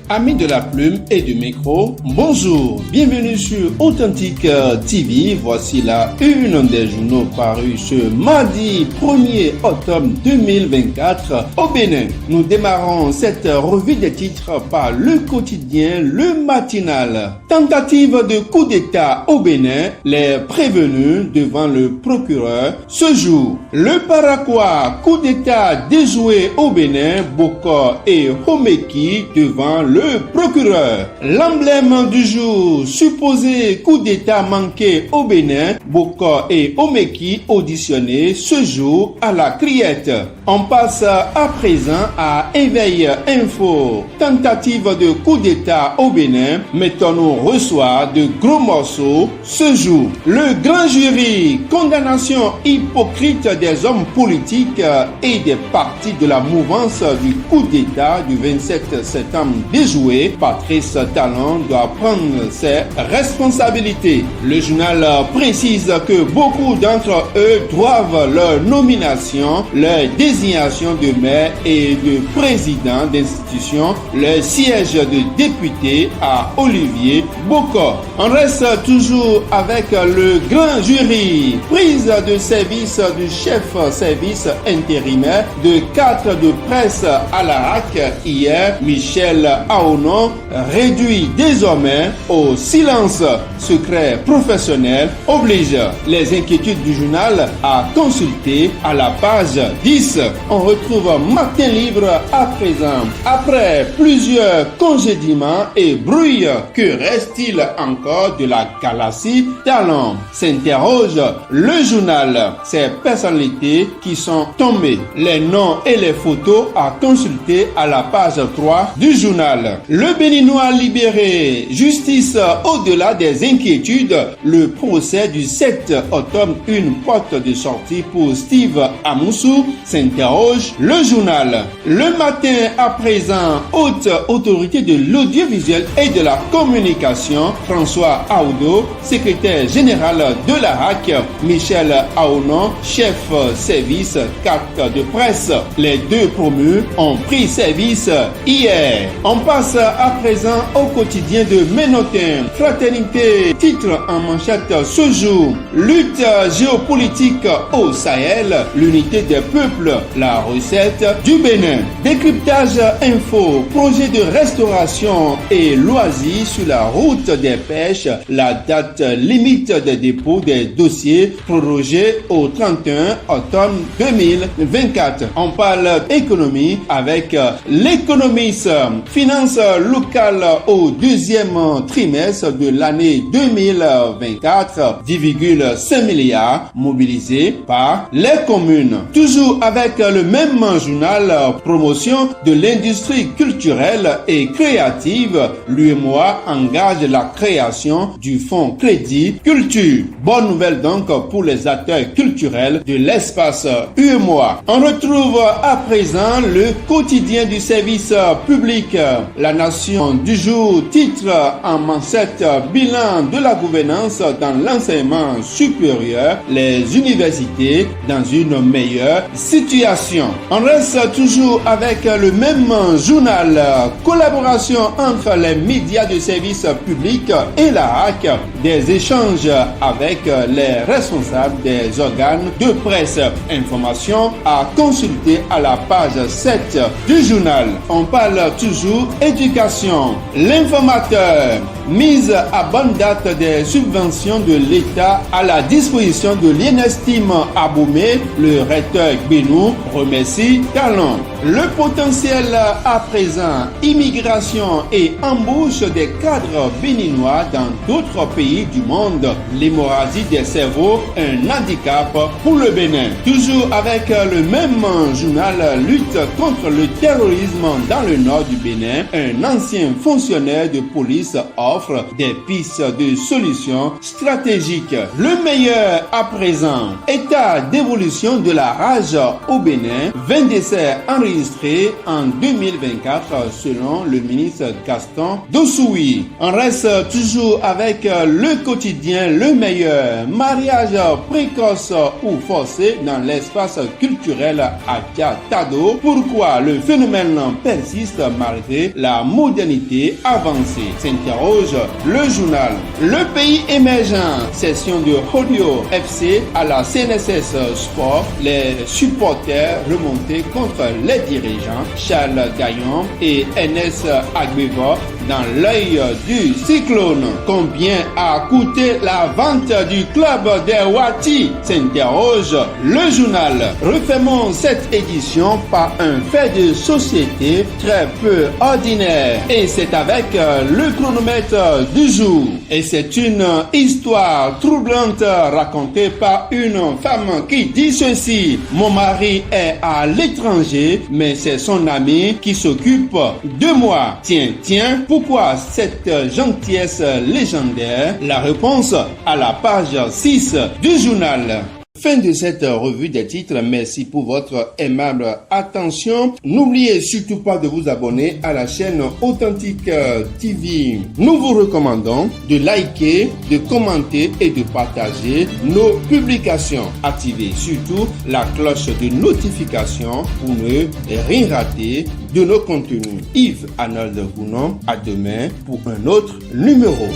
Amis de la plume et du micro, bonjour, bienvenue sur Authentique TV. Voici la une des journaux parus ce mardi 1er octobre 2024 au Bénin. Nous démarrons cette revue des titres par le quotidien Le Matinal. Tentative de coup d'État au Bénin, les prévenus devant le procureur ce jour. Le Paraguay, coup d'État déjoué au Bénin, Bokor et Homeki devant le procureur. L'emblème du jour, supposé coup d'État manqué au Bénin, Bokor et Homeki auditionnés ce jour à la Criette. On passe à présent à Éveil Info. Tentative de coup d'État au Bénin, Mettons-nous reçoit de gros morceaux ce jour. Le grand jury, condamnation hypocrite des hommes politiques et des partis de la mouvance du coup d'État du 27 septembre déjoué, Patrice Talon doit prendre ses responsabilités. Le journal précise que beaucoup d'entre eux doivent leur nomination, leur désignation de maire et de président d'institution, leur siège de député à Olivier Bokor. On reste toujours avec le grand jury. Prise de service du chef service intérimaire de cadre de presse à la HAC hier, Michel Aonon, réduit désormais au silence. Secret professionnel oblige. Les inquiétudes du journal à consulter à la page 10. On retrouve Matin Libre à présent. Après plusieurs congédiements et brouilles, que reste-t-il encore de la galaxie Talon? S'interroge le journal. Ces personnalités qui sont tombées. Les noms et les photos à consulter à la page 3 du journal. Le Béninois libéré. Justice au-delà des inquiétudes. Le procès du 7 octobre, une porte de sortie pour Steve Amoussou, s'interroge le journal. Le Matin à présent, haute autorité de l'audiovisuel et de la communication, François Aoudo, secrétaire général de la HAC, Michel Aonon, chef service carte de presse. Les deux promus ont pris service hier. On passe à présent au quotidien de Ménotin. Fraternité, titre en manchette ce jour. Lutte géopolitique au Sahel, l'unité des peuples, la recette du Bénin. Décryptage info, projet de restauration et loisirs sur la route des pêches, la date limite des dépôts des dossiers prorogée au 31 octobre 2024. On parle économie avec l'économiste. Finances locales au deuxième trimestre de l'année 2024, 10,5 milliards mobilisés par les communes. Toujours avec le même journal, promotion de l'industrie culturelle et créative, l'UEMOA engage la création du fonds crédit culture. Bonne nouvelle donc pour les acteurs culturels de l'espace UEMOA. On retrouve à présent le quotidien du service public. La Nation du jour, titre en manchette, bilan de la gouvernance dans l'enseignement supérieur, les universités dans une meilleure situation. On reste toujours avec le même journal, collaboration entre les médias de service public et la HAC, des échanges avec les responsables des organes de presse. Information à consulter à la page 7 du journal. On parle toujours éducation. L'informateur, mise à bonne date des subventions de l'État à la disposition de l'INESTIM Aboumé, le recteur Benou remercie Talon. Le potentiel à présent, immigration et embauche des cadres béninois dans d'autres pays du monde. L'hémorragie des cerveaux, un handicap pour le Bénin. Toujours avec le même journal, lutte contre le terrorisme dans le nord du Bénin. Un ancien fonctionnaire de police off offre des pistes de solutions stratégiques. Le meilleur à présent. État d'évolution de la rage au Bénin. 20 décès enregistrés en 2024 selon le ministre Gaston Dossoui. On reste toujours avec le quotidien Le Meilleur. Mariage précoce ou forcé dans l'espace culturel à Tado. Pourquoi le phénomène persiste malgré la modernité avancée? S'interroge le journal. Le pays émergent. Session de Hodio FC à la CNSS Sport. Les supporters remontés contre les dirigeants Charles Gaillon et NS Agbeva dans l'œil du cyclone. Combien a coûté la vente du club des Wati? S'interroge le journal. Refermons cette édition par un fait de société très peu ordinaire. Et c'est avec le chronomètre du jour. Et c'est une histoire troublante racontée par une femme qui dit ceci. Mon mari est à l'étranger, mais c'est son ami qui s'occupe de moi. Tiens, pourquoi cette gentillesse légendaire? La réponse à la page 6 du journal. Fin de cette revue des titres. Merci pour votre aimable attention. N'oubliez surtout pas de vous abonner à la chaîne Authentique TV. Nous vous recommandons de liker, de commenter et de partager nos publications. Activez surtout la cloche de notification pour ne rien rater de nos contenus. Yves Arnold Gounon, à demain pour un autre numéro.